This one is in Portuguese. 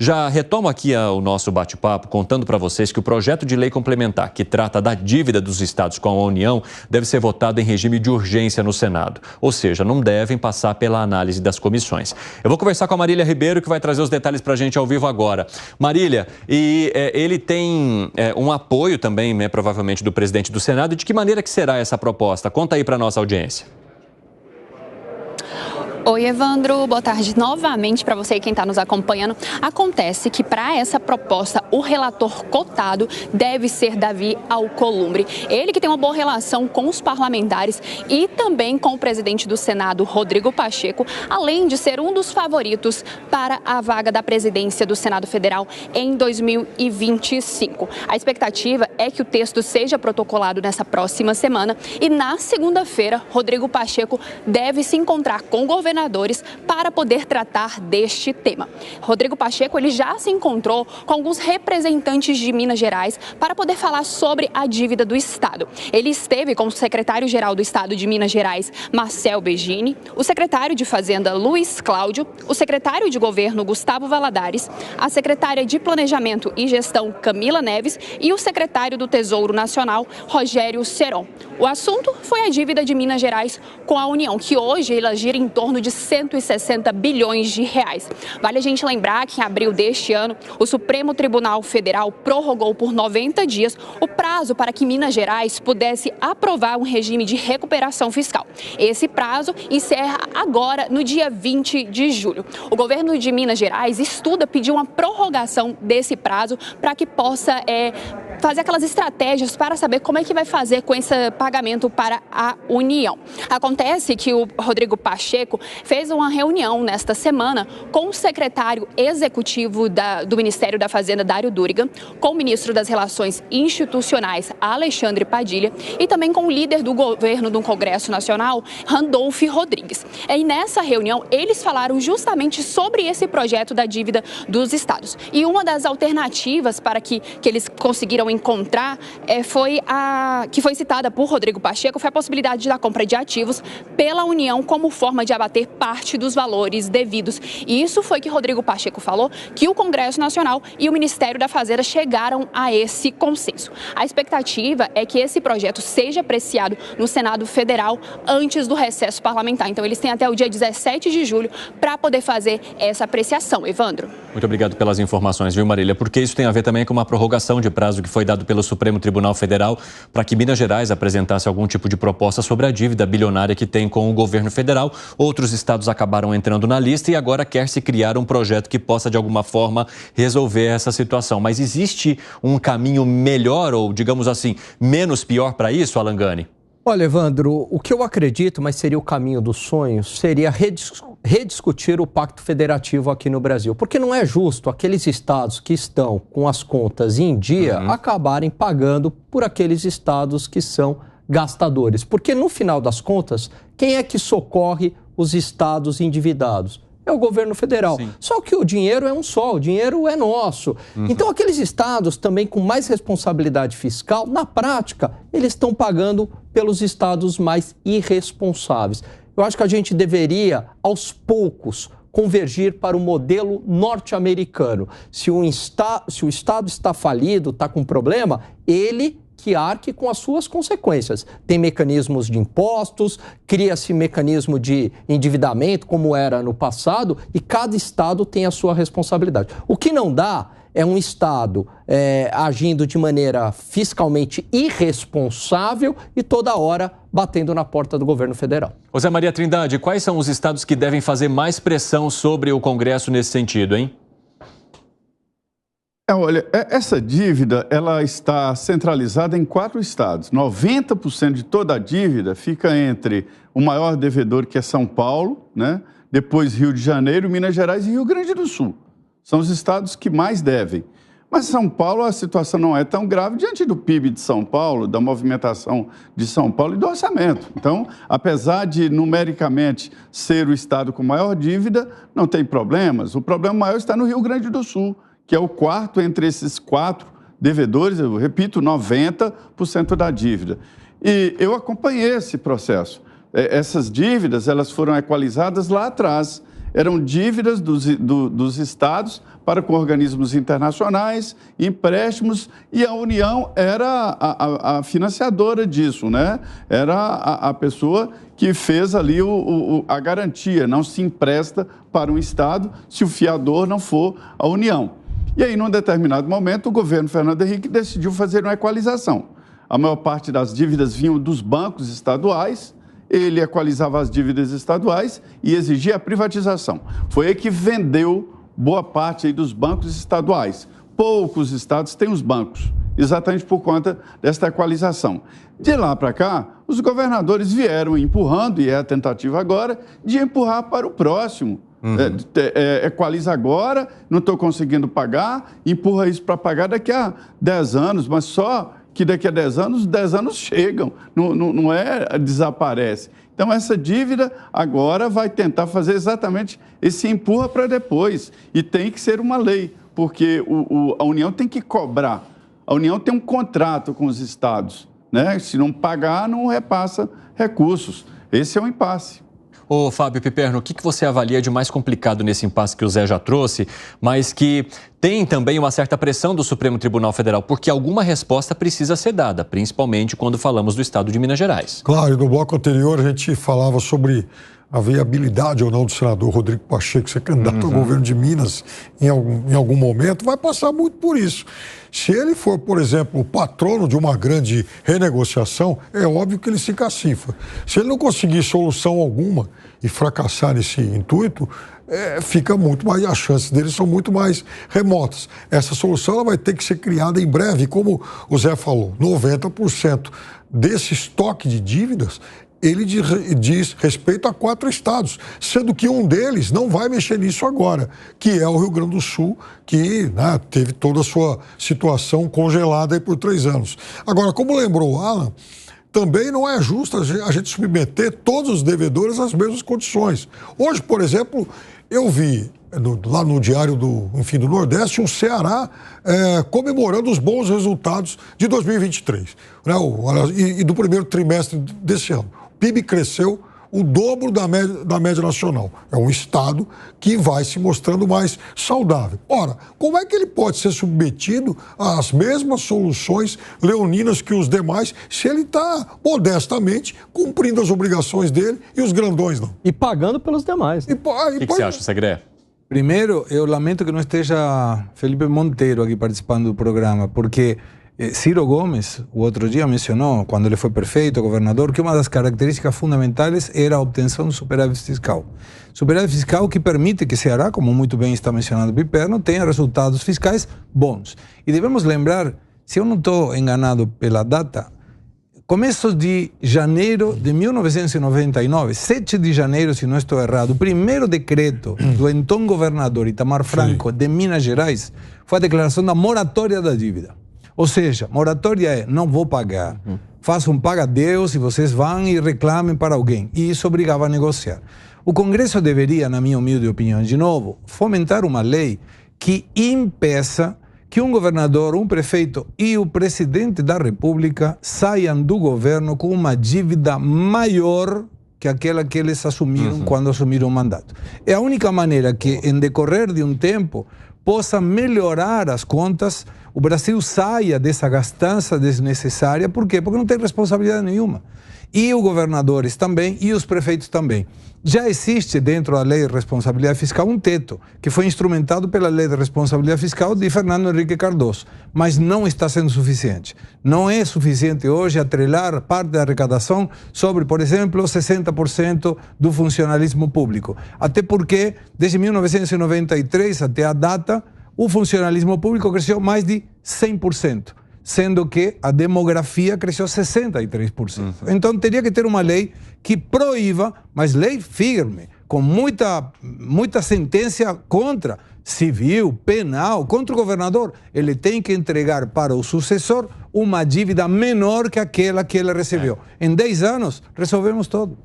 Já retomo aqui o nosso bate-papo contando para vocês que o projeto de lei complementar que trata da dívida dos estados com a União deve ser votado em regime de urgência no Senado. Ou seja, não devem passar pela análise das comissões. Eu vou conversar com a Marília Ribeiro, que vai trazer os detalhes para a gente ao vivo agora. Marília, ele tem um apoio também, né, provavelmente, do presidente do Senado. E de que maneira que será essa proposta? Conta aí para a nossa audiência. Oi, Evandro. Boa tarde novamente para você e quem está nos acompanhando. Acontece que para essa proposta, o relator cotado deve ser Davi Alcolumbre. Ele que tem uma boa relação com os parlamentares e também com o presidente do Senado, Rodrigo Pacheco, além de ser um dos favoritos para a vaga da presidência do Senado Federal em 2025. A expectativa é que o texto seja protocolado nessa próxima semana e na segunda-feira, Rodrigo Pacheco deve se encontrar com o governadores para poder tratar deste tema. Rodrigo Pacheco ele já se encontrou com alguns representantes de Minas Gerais para poder falar sobre a dívida do Estado. Ele esteve com o secretário-geral do Estado de Minas Gerais, Marcel Begini, o secretário de Fazenda, Luiz Cláudio, o secretário de Governo, Gustavo Valadares, a secretária de Planejamento e Gestão, Camila Neves, e o secretário do Tesouro Nacional, Rogério Seron. O assunto foi a dívida de Minas Gerais com a União, que hoje ela gira em torno de 160 bilhões de reais. Vale a gente lembrar que em abril deste ano, o Supremo Tribunal Federal prorrogou por 90 dias o prazo para que Minas Gerais pudesse aprovar um regime de recuperação fiscal. Esse prazo encerra agora, no dia 20 de julho. O governo de Minas Gerais estuda pedir uma prorrogação desse prazo para que possa fazer aquelas estratégias para saber como é que vai fazer com esse pagamento para a União. Acontece que o Rodrigo Pacheco fez uma reunião nesta semana com o secretário executivo do Ministério da Fazenda, Dário Durigan, com o ministro das Relações Institucionais, Alexandre Padilha, e também com o líder do governo do Congresso Nacional, Randolph Rodrigues. E nessa reunião, eles falaram justamente sobre esse projeto da dívida dos estados. E uma das alternativas para que eles conseguiram encontrar que foi citada por Rodrigo Pacheco, foi a possibilidade da compra de ativos pela União como forma de abater parte dos valores devidos. E isso foi que Rodrigo Pacheco falou, que o Congresso Nacional e o Ministério da Fazenda chegaram a esse consenso. A expectativa é que esse projeto seja apreciado no Senado Federal antes do recesso parlamentar. Então, eles têm até o dia 17 de julho para poder fazer essa apreciação. Evandro. Muito obrigado pelas informações, viu, Marília? Porque isso tem a ver também com uma prorrogação de prazo que foi dado pelo Supremo Tribunal Federal para que Minas Gerais apresentasse algum tipo de proposta sobre a dívida bilionária que tem com o governo federal. Outros estados acabaram entrando na lista e agora quer se criar um projeto que possa, de alguma forma, resolver essa situação. Mas existe um caminho melhor ou, digamos assim, menos pior para isso, Alan Gani? Olha, Evandro, o que eu acredito, mas seria o caminho dos sonhos, seria rediscutir o Pacto Federativo aqui no Brasil. Porque não é justo aqueles estados que estão com as contas em dia acabarem pagando por aqueles estados que são gastadores. Porque, no final das contas, quem é que socorre os estados endividados? É o governo federal. Sim. Só que o dinheiro é um só, o dinheiro é nosso. Então, aqueles estados também com mais responsabilidade fiscal, na prática, eles estão pagando pelos estados mais irresponsáveis. Eu acho que a gente deveria, aos poucos, convergir para o modelo norte-americano. Se o estado está falido, está com problema, ele que arque com as suas consequências. Tem mecanismos de impostos, cria-se mecanismo de endividamento, como era no passado, e cada estado tem a sua responsabilidade. O que não dá é um estado agindo de maneira fiscalmente irresponsável e toda hora batendo na porta do governo federal. José Maria Trindade, quais são os estados que devem fazer mais pressão sobre o Congresso nesse sentido, hein? Olha, essa dívida ela está centralizada em 4 estados. 90% de toda a dívida fica entre o maior devedor, que é São Paulo, né? Depois Rio de Janeiro, Minas Gerais e Rio Grande do Sul. São os estados que mais devem. Mas São Paulo, a situação não é tão grave diante do PIB de São Paulo, da movimentação de São Paulo e do orçamento. Então, apesar de numericamente ser o estado com maior dívida, não tem problemas. O problema maior está no Rio Grande do Sul, que é o quarto entre esses 4 devedores, eu repito, 90% da dívida. E eu acompanhei esse processo. Essas dívidas, elas foram equalizadas lá atrás. eram dívidas dos estados para com organismos internacionais, empréstimos, e a União era a financiadora disso, né? Era a pessoa que fez ali a garantia, não se empresta para um estado se o fiador não for a União. E aí, num determinado momento, o governo Fernando Henrique decidiu fazer uma equalização. A maior parte das dívidas vinham dos bancos estaduais, ele equalizava as dívidas estaduais e exigia a privatização. Foi aí que vendeu boa parte aí dos bancos estaduais. Poucos estados têm os bancos, exatamente por conta desta equalização. De lá para cá, os governadores vieram empurrando, e é a tentativa agora, de empurrar para o próximo. Equaliza agora, não estou conseguindo pagar, empurra isso para pagar daqui a 10 anos, mas só que daqui a 10 anos chegam, não desaparece. Então, essa dívida agora vai tentar fazer exatamente esse empurra para depois. E tem que ser uma lei, porque a União tem que cobrar. A União tem um contrato com os estados, né? Se não pagar, não repassa recursos. Esse é um impasse. Ô, Fábio Piperno, o que você avalia de mais complicado nesse impasse que o Zé já trouxe, mas que tem também uma certa pressão do Supremo Tribunal Federal, porque alguma resposta precisa ser dada, principalmente quando falamos do estado de Minas Gerais? Claro, e no bloco anterior a gente falava sobre a viabilidade ou não do senador Rodrigo Pacheco ser candidato ao governo de Minas em algum momento, vai passar muito por isso. Se ele for, por exemplo, o patrono de uma grande renegociação, é óbvio que ele se cacifra. Se ele não conseguir solução alguma e fracassar nesse intuito, fica muito mais, as chances dele são muito mais remotas. Essa solução ela vai ter que ser criada em breve, como o Zé falou, 90% desse estoque de dívidas ele diz respeito a 4 estados, sendo que um deles não vai mexer nisso agora, que é o Rio Grande do Sul, que teve toda a sua situação congelada aí por 3 anos. Agora, como lembrou o Alan, também não é justo a gente submeter todos os devedores às mesmas condições. Hoje, por exemplo, eu vi lá no Diário do Nordeste, um Ceará comemorando os bons resultados de 2023, né, e do primeiro trimestre desse ano. O PIB cresceu o dobro da média nacional. É um estado que vai se mostrando mais saudável. Ora, como é que ele pode ser submetido às mesmas soluções leoninas que os demais, se ele está modestamente cumprindo as obrigações dele e os grandões não? E pagando pelos demais. Né? O que você acha, Segré? Primeiro, eu lamento que não esteja Felipe Monteiro aqui participando do programa, porque Ciro Gomes, o outro dia, mencionou, quando ele foi prefeito, governador, que uma das características fundamentais era a obtenção do superávit fiscal. Superávit fiscal que permite que Ceará, como muito bem está mencionando o Piperno, tenha resultados fiscais bons. E devemos lembrar, se eu não estou enganado pela data, começos de janeiro de 1999, 7 de janeiro, se não estou errado, o primeiro decreto do então governador Itamar Franco de Minas Gerais foi a declaração da moratória da dívida. Ou seja, moratória é, não vou pagar, faço um paga-Deus e vocês vão e reclamem para alguém. E isso obrigava a negociar. O Congresso deveria, na minha humilde opinião, de novo, fomentar uma lei que impeça que um governador, um prefeito e o presidente da República saiam do governo com uma dívida maior que aquela que eles assumiram quando assumiram o mandato. É a única maneira que, em decorrer de um tempo, possa melhorar as contas, o Brasil saia dessa gastança desnecessária. Por quê? Porque não tem responsabilidade nenhuma. E os governadores também, e os prefeitos também. Já existe dentro da Lei de Responsabilidade Fiscal um teto, que foi instrumentado pela Lei de Responsabilidade Fiscal de Fernando Henrique Cardoso, mas não está sendo suficiente. Não é suficiente hoje atrelar parte da arrecadação sobre, por exemplo, 60% do funcionalismo público. Até porque, desde 1993 até a data, o funcionalismo público cresceu mais de 100%. Sendo que a demografia cresceu 63%. Então, teria que ter uma lei que proíba, mas lei firme, com muita sentença contra, civil, penal, contra o governador. Ele tem que entregar para o sucessor uma dívida menor que aquela que ele recebeu. Em 10 anos, resolvemos tudo.